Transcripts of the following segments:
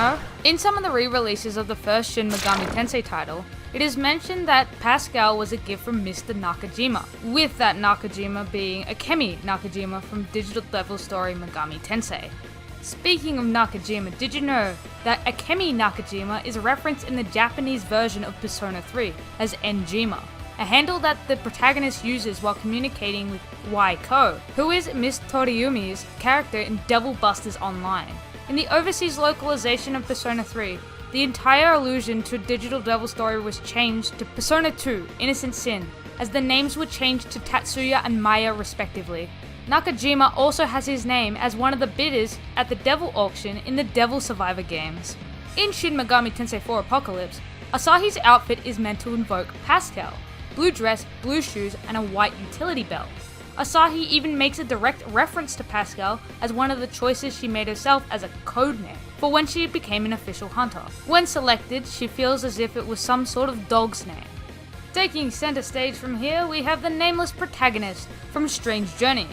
know? In some of the re-releases of the first Shin Megami Tensei title, it is mentioned that Pascal was a gift from Mr. Nakajima, with that Nakajima being Akemi Nakajima from Digital Devil Story Megami Tensei. Speaking of Nakajima, did you know that Akemi Nakajima is referenced in the Japanese version of Persona 3 as Njima, a handle that the protagonist uses while communicating with Waiko, who is Miss Toriumi's character in Devil Busters Online. In the overseas localization of Persona 3, the entire allusion to Digital Devil Story was changed to Persona 2 Innocent Sin, as the names were changed to Tatsuya and Maya respectively. Nakajima also has his name as one of the bidders at the Devil Auction in the Devil Survivor games. In Shin Megami Tensei IV Apocalypse, Asahi's outfit is meant to invoke Pascal: blue dress, blue shoes, and a white utility belt. Asahi even makes a direct reference to Pascal as one of the choices she made herself as a codename for when she became an official hunter. When selected, she feels as if it was some sort of dog's name. Taking center stage from here, we have the nameless protagonist from Strange Journey.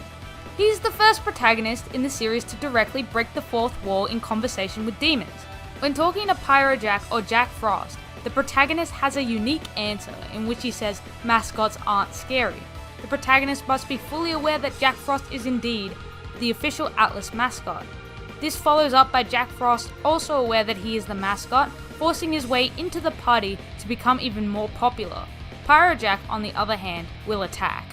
He's the first protagonist in the series to directly break the fourth wall in conversation with demons. When talking to Pyro Jack or Jack Frost, the protagonist has a unique answer in which he says mascots aren't scary. The protagonist must be fully aware that Jack Frost is indeed the official Atlas mascot. This follows up by Jack Frost also aware that he is the mascot, forcing his way into the party to become even more popular. Pyro Jack, on the other hand, will attack.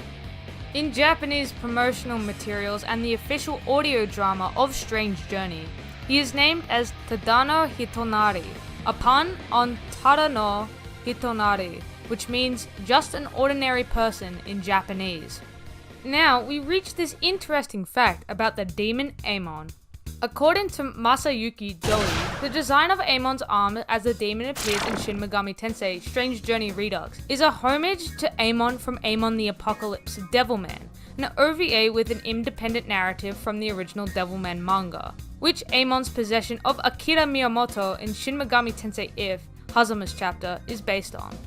In Japanese promotional materials and the official audio drama of Strange Journey, he is named as Tadano Hitonari, a pun on Tada no Hitonari, which means just an ordinary person in Japanese. Now, we reach this interesting fact about the demon Amon. According to Masayuki Joey, the design of Amon's arm as the demon appears in Shin Megami Tensei Strange Journey Redux is a homage to Amon from Amon the Apocalypse Devilman, an OVA with an independent narrative from the original Devilman manga, which Amon's possession of Akira Miyamoto in Shin Megami Tensei IV, Hazuma's chapter, is based on.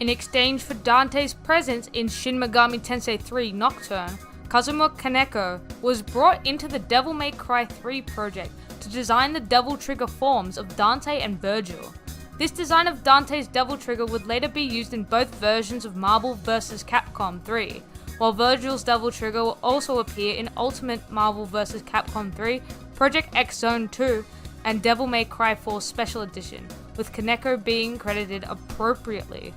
In exchange for Dante's presence in Shin Megami Tensei III Nocturne, Kazuma Kaneko was brought into the Devil May Cry 3 project to design the Devil Trigger forms of Dante and Virgil. This design of Dante's Devil Trigger would later be used in both versions of Marvel vs. Capcom 3, while Virgil's Devil Trigger will also appear in Ultimate Marvel vs. Capcom 3, Project X Zone 2, and Devil May Cry 4 Special Edition, with Kaneko being credited appropriately.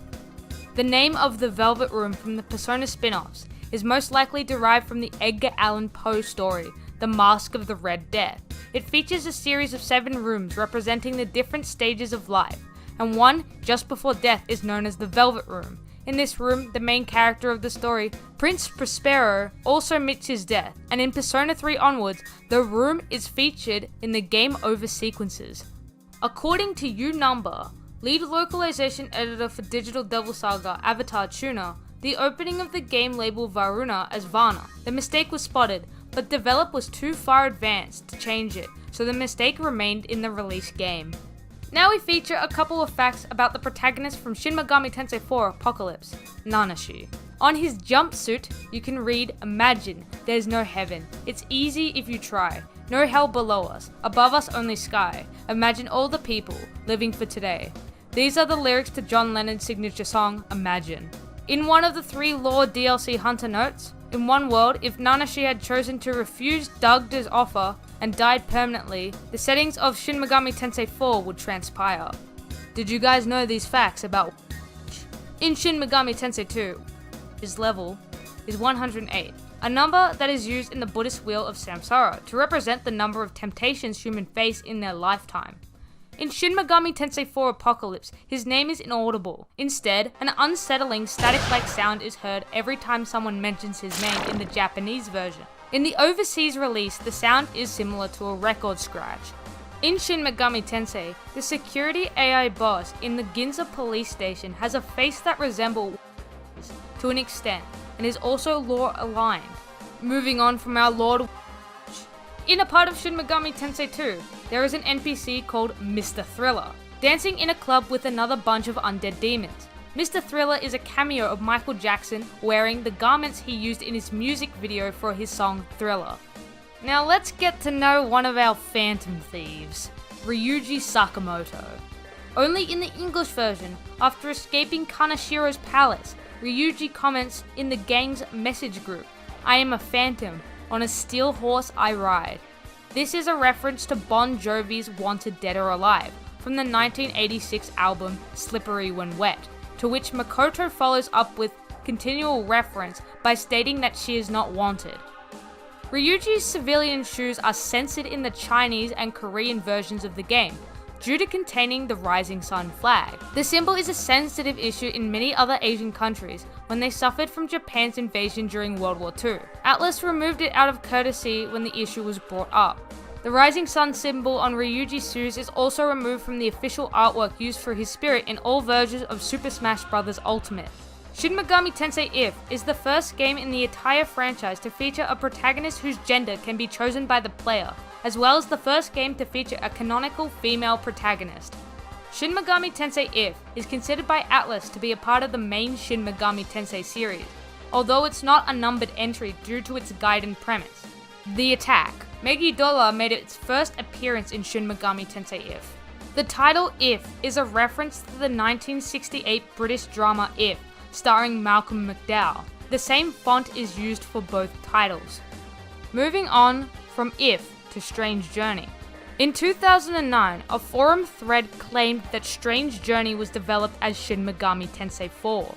The name of the Velvet Room from the Persona spin-offs is most likely derived from the Edgar Allan Poe story, The Mask of the Red Death. It features a series of 7 rooms representing the different stages of life, and one just before death is known as the Velvet Room. In this room, the main character of the story, Prince Prospero, also meets his death, and in Persona 3 onwards, the room is featured in the game over sequences. According to U-Number, lead localization editor for Digital Devil Saga Avatar Tuna, the opening of the game labeled Varuna as Varna. The mistake was spotted, but develop was too far advanced to change it, so the mistake remained in the release game. Now we feature a couple of facts about the protagonist from Shin Megami Tensei IV Apocalypse, Nanashi. On his jumpsuit, you can read, "Imagine, there's no heaven. It's easy if you try. No hell below us. Above us only sky. Imagine all the people living for today." These are the lyrics to John Lennon's signature song, Imagine. In one of the 3 lore DLC Hunter notes, in one world, if Nanashi had chosen to refuse Dagda's offer and died permanently, the settings of Shin Megami Tensei IV would transpire. Did you guys know these facts about In Shin Megami Tensei II, his level is 108, a number that is used in the Buddhist wheel of samsara to represent the number of temptations humans face in their lifetime. In Shin Megami Tensei IV Apocalypse, his name is inaudible. Instead, an unsettling static-like sound is heard every time someone mentions his name in the Japanese version. In the overseas release, the sound is similar to a record scratch. In Shin Megami Tensei, the security AI boss in the Ginza police station has a face that resembles to an extent, and is also lore-aligned. Moving on from our Lord, in a part of Shin Megami Tensei II, there is an NPC called Mr. Thriller, dancing in a club with another bunch of undead demons. Mr. Thriller is a cameo of Michael Jackson wearing the garments he used in his music video for his song Thriller. Now let's get to know one of our Phantom Thieves. Ryuji Sakamoto. Only in the English version, after escaping Kanashiro's palace, Ryuji comments in the gang's message group, "I am a phantom, on a steel horse I ride." This is a reference to Bon Jovi's Wanted Dead or Alive from the 1986 album Slippery When Wet, to which Makoto follows up with continual reference by stating that she is not wanted. Ryuji's civilian shoes are censored in the Chinese and Korean versions of the game, due to containing the rising sun flag. The symbol is a sensitive issue in many other Asian countries when they suffered from Japan's invasion during World War II. Atlus removed it out of courtesy when the issue was brought up. The rising sun symbol on Ryuji's shoes is also removed from the official artwork used for his spirit in all versions of Super Smash Bros. Ultimate. Shin Megami Tensei IV is the first game in the entire franchise to feature a protagonist whose gender can be chosen by the player, as well as the first game to feature a canonical female protagonist. Shin Megami Tensei IV is considered by Atlus to be a part of the main Shin Megami Tensei series, although it's not a numbered entry due to its guiding premise. The Attack. Megidola made its first appearance in Shin Megami Tensei IV. The title If is a reference to the 1968 British drama If, starring Malcolm McDowell. The same font is used for both titles. Moving on from If to Strange Journey. In 2009, a forum thread claimed that Strange Journey was developed as Shin Megami Tensei IV,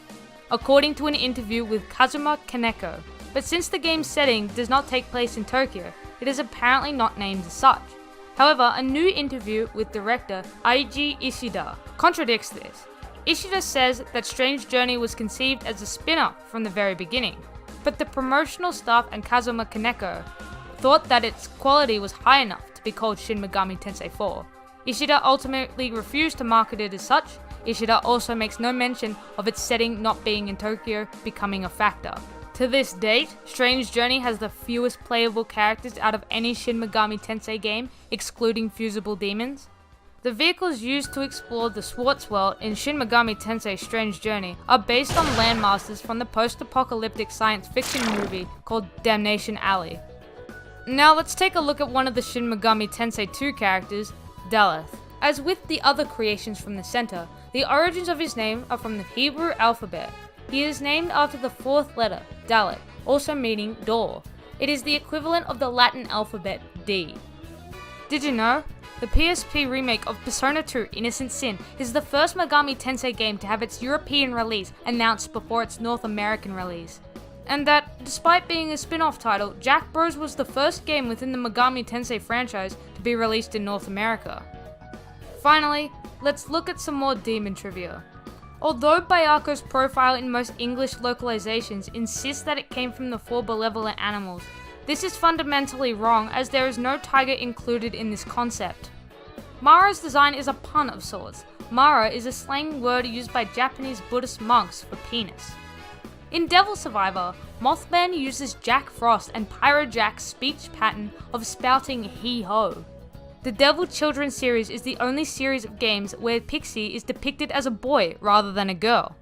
according to an interview with Kazuma Kaneko, but since the game's setting does not take place in Tokyo, it is apparently not named as such. However, a new interview with director Eiji Ishida contradicts this. Ishida says that Strange Journey was conceived as a spin-off from the very beginning, but the promotional staff and Kazuma Kaneko thought that its quality was high enough to be called Shin Megami Tensei IV. Ishida ultimately refused to market it as such. Ishida also makes no mention of its setting not being in Tokyo becoming a factor. To this date, Strange Journey has the fewest playable characters out of any Shin Megami Tensei game, excluding fusible demons. The vehicles used to explore the Swartz world in Shin Megami Tensei Strange Journey are based on landmasters from the post-apocalyptic science fiction movie called Damnation Alley. Now let's take a look at one of the Shin Megami Tensei II characters, Daleth. As with the other creations from the center, the origins of his name are from the Hebrew alphabet. He is named after the fourth letter, Dalet, also meaning door. It is the equivalent of the Latin alphabet D. Did you know? The PSP remake of Persona 2 Innocent Sin is the first Megami Tensei game to have its European release announced before its North American release. And that, despite being a spin-off title, Jack Bros was the first game within the Megami Tensei franchise to be released in North America. Finally, let's look at some more demon trivia. Although Bayako's profile in most English localizations insists that it came from the four malevolent animals, this is fundamentally wrong as there is no tiger included in this concept. Mara's design is a pun of sorts. Mara is a slang word used by Japanese Buddhist monks for penis. In Devil Survivor, Mothman uses Jack Frost and Pyro Jack's speech pattern of spouting hee-ho. The Devil Children series is the only series of games where Pixie is depicted as a boy rather than a girl.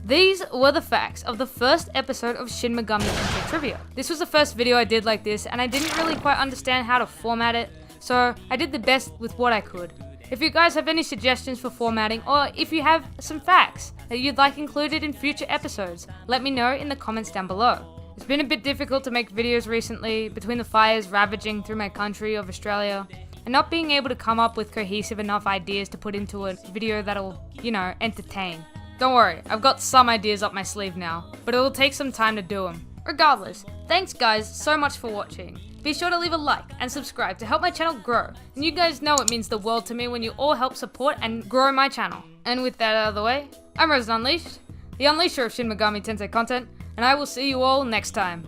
These were the facts of the first episode of Shin Megami Tensei Trivia. This was the first video I did like this, and I didn't really quite understand how to format it, so I did the best with what I could. If you guys have any suggestions for formatting, or if you have some facts that you'd like included in future episodes, let me know in the comments down below. It's been a bit difficult to make videos recently, between the fires ravaging through my country of Australia, and not being able to come up with cohesive enough ideas to put into a video that'll, entertain. Don't worry, I've got some ideas up my sleeve now, but it will take some time to do them. Regardless, thanks guys so much for watching. Be sure to leave a like and subscribe to help my channel grow, and you guys know it means the world to me when you all help support and grow my channel. And with that out of the way, I'm Resident Unleashed, the Unleasher of Shin Megami Tensei content, and I will see you all next time.